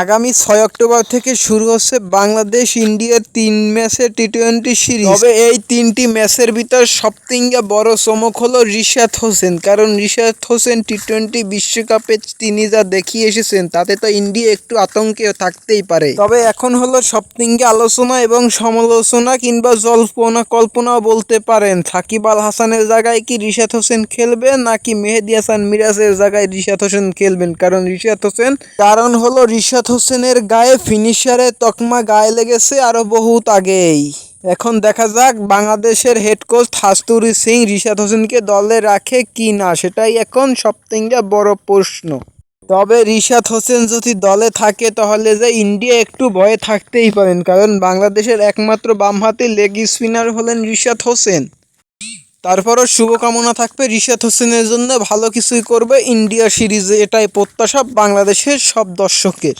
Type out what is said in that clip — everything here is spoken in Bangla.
আগামী 6 অক্টোবর থেকে শুরু হচ্ছে বাংলাদেশ ইন্ডিয়ার 3 ম্যাচের টি-20 সিরিজ। তবে এই 3টি ম্যাচের ভিতর সবথেকে বড় চমক হলো রিশাদ হোসেন। কারণ রিশাদ হোসেন টি-20 বিশ্বকাপে তিনি যা দেখিয়ে এসেছেন তাতে তো ইন্ডিয়া একটু আতঙ্কে থাকতেই পারে। তবে এখন হলো সবথেকে আলোচনা এবং সমালোচনা কিংবা জল্পনা কল্পনাও বলতে পারেন, সাকিব আল হাসানের জায়গায় কি রিশাদ হোসেন খেলবে নাকি মেহেদী হাসান মিরাজের জায়গায় রিশাদ হোসেন খেলবেন। কারণ হলো রিশাদ হোসেনের গায়ে ফিনিশারের তকমা গায়ে লেগেছে আরও বহুত আগেই। এখন দেখা যাক বাংলাদেশের হেড কোচ হাতুরু সিং রিশাদ হোসেনকে দলে রাখে কি না, সেটাই এখন সবথেকে বড় প্রশ্ন। তবে রিশাদ হোসেন যদি দলে থাকে তাহলে যে ইন্ডিয়া একটু ভয়ে থাকতেই পারেন, কারণ বাংলাদেশের একমাত্র বামহাতি লেগ স্পিনার হলেন রিশাদ হোসেন। তারপরও শুভকামনা থাকবে রিশাদ হোসেনের জন্য, ভালো কিছুই করবে ইন্ডিয়া সিরিজে, এটাই প্রত্যাশা বাংলাদেশের সব দর্শকের।